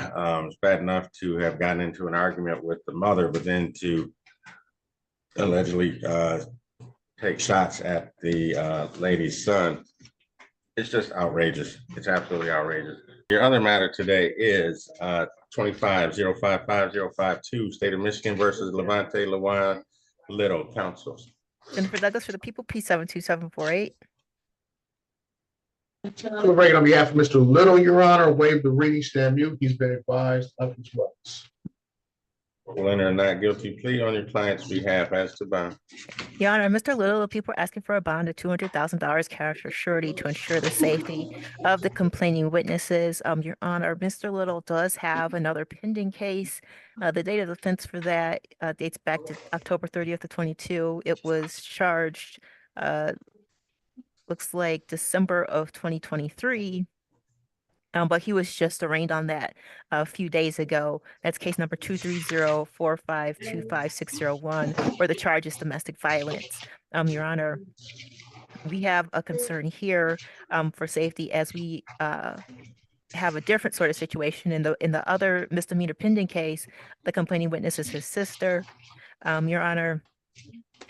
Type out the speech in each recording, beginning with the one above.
It's bad enough to have gotten into an argument with the mother, but then to allegedly take shots at the lady's son. It's just outrageous. It's absolutely outrageous. Your other matter today is 25-055-052, State of Michigan versus Levante Lewis Little. Counsel. Jennifer Douglas for the people, P72748. Right, on behalf of Mr. Little, Your Honor, waive the reading, stand mute. He's been advised of his rights. Will enter a not guilty plea on your client's behalf as to bond. Your Honor, Mr. Little, the people are asking for a bond of $200,000 cash or surety to ensure the safety of the complaining witnesses. Your Honor, Mr. Little does have another pending case. The date of offense for that dates back to October 30th of 22. It was charged, looks like December of 2023. But he was just arraigned on that a few days ago. That's case number 230-4525601, where the charge is domestic violence. Your Honor, we have a concern here for safety, as we have a different sort of situation in the other misdemeanor pending case. The complaining witness is his sister, Your Honor,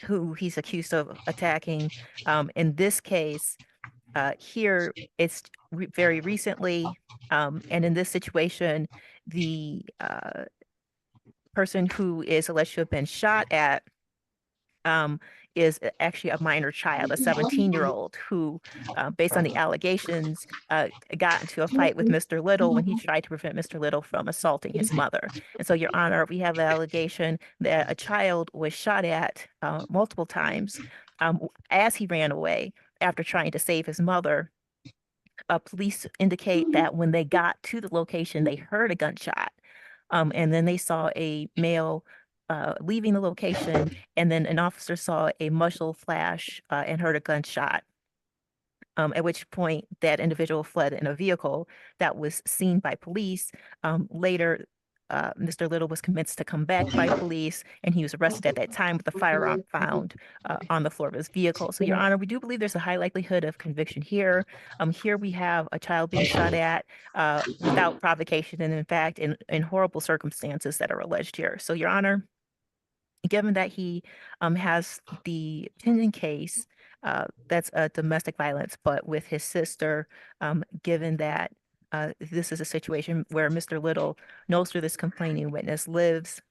who he's accused of attacking. In this case, here it's very recently, and in this situation, the person who is alleged to have been shot at is actually a minor child, a 17-year-old, who, based on the allegations, got into a fight with Mr. Little when he tried to prevent Mr. Little from assaulting his mother. And so, Your Honor, we have the allegation that a child was shot at multiple times as he ran away after trying to save his mother. Police indicate that when they got to the location, they heard a gunshot, and then they saw a male leaving the location, and then an officer saw a muzzle flash and heard a gunshot, at which point that individual fled in a vehicle that was seen by police. Later, Mr. Little was convinced to come back by police, and he was arrested at that time with a firearm found on the floor of his vehicle. So, Your Honor, we do believe there's a high likelihood of conviction here. Here we have a child being shot at without provocation, and in fact, in horrible circumstances that are alleged here. So, Your Honor, given that he has the pending case that's a domestic violence, but with his sister, given that this is a situation where Mr. Little knows where this complaining witness lives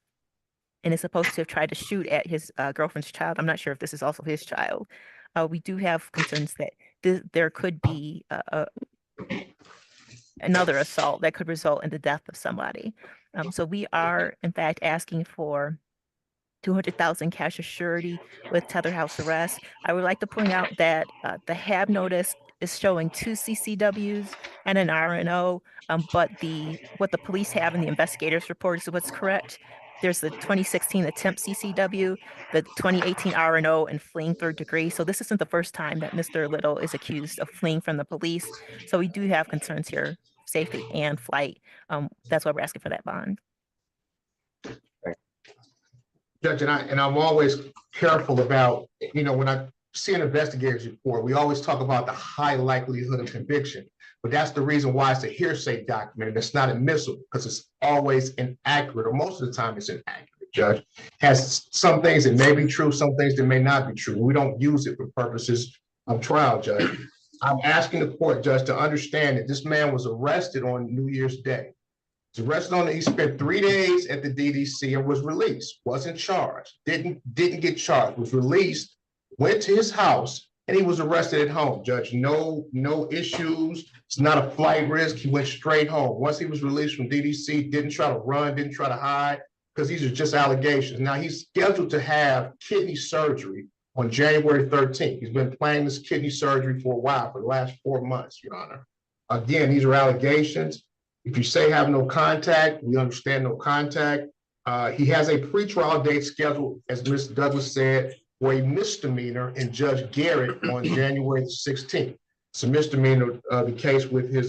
and is supposed to have tried to shoot at his girlfriend's child. I'm not sure if this is also his child. We do have concerns that there could be another assault that could result in the death of somebody. So we are, in fact, asking for $200,000 cash or surety with tether house arrest. I would like to point out that the HAB notice is showing 2 CCWs and an RNO, but what the police have in the investigators report is what's correct. There's the 2016 attempt CCW, the 2018 RNO, and fleeing third degree. So this isn't the first time that Mr. Little is accused of fleeing from the police. So we do have concerns here, safety and flight. That's why we're asking for that bond. Judge, and I'm always careful about, when I see an investigator's report, we always talk about the high likelihood of conviction, but that's the reason why it's a hearsay document and it's not admissible, because it's always inaccurate, or most of the time it's inaccurate. Judge has some things that may be true, some things that may not be true. We don't use it for purposes of trial, Judge. I'm asking the court, Judge, to understand that this man was arrested on New Year's Day. He was arrested on it. He spent 3 days at the DDC and was released. Wasn't charged. Didn't get charged. Was released. Went to his house and he was arrested at home. Judge, no issues. It's not a flight risk. He went straight home. Once he was released from DDC, didn't try to run, didn't try to hide, because these are just allegations. Now he's scheduled to have kidney surgery on January 13th. He's been planning this kidney surgery for a while, for the last 4 months, Your Honor. Again, these are allegations. If you say have no contact, we understand no contact. He has a pretrial date scheduled, as Mr. Douglas said, for a misdemeanor in Judge Garrett on January 16th. It's a misdemeanor, the case with his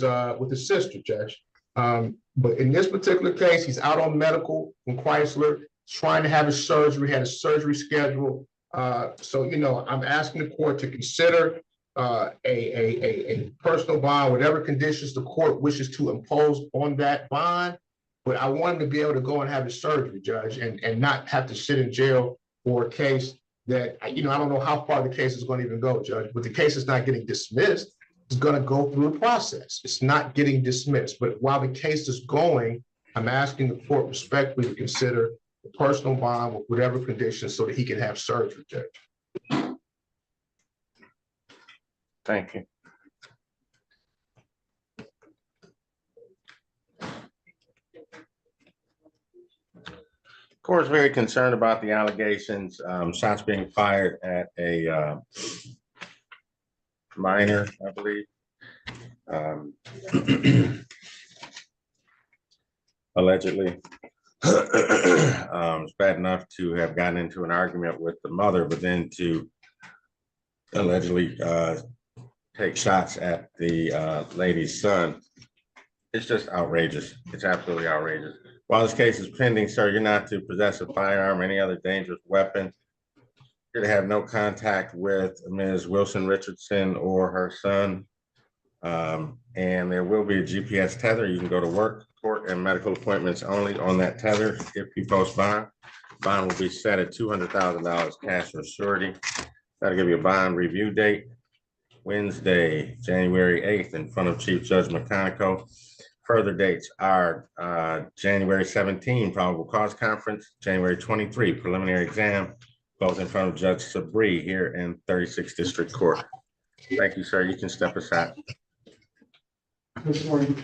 sister, Judge. But in this particular case, he's out on medical in Chrysler, trying to have his surgery, had a surgery schedule. So, I'm asking the court to consider a personal bond, whatever conditions the court wishes to impose on that bond. But I want him to be able to go and have his surgery, Judge, and not have to sit in jail for a case that, I don't know how far the case is going to even go, Judge, but the case is not getting dismissed. It's going to go through a process. It's not getting dismissed. But while the case is going, I'm asking the court respectfully to consider the personal bond with whatever conditions so that he can have surgery, Judge. Thank you. Court is very concerned about the allegations, shots being fired at a minor, I believe. Allegedly. It's bad enough to have gotten into an argument with the mother, but then to allegedly take shots at the lady's son. It's just outrageous. It's absolutely outrageous. While this case is pending, sir, you're not to possess a firearm or any other dangerous weapon. You're to have no contact with Ms. Wilson Richardson or her son. And there will be a GPS tether. You can go to work, court, and medical appointments only on that tether if you post bond. Bond will be set at $200,000 cash or surety. That'll give you a bond review date, Wednesday, January 8th, in front of Chief Judge McConico. Further dates are January 17, probable cause conference, January 23, preliminary exam, both in front of Judge Sabri here in 36th District Court. Thank you, sir. You can step aside. Good morning.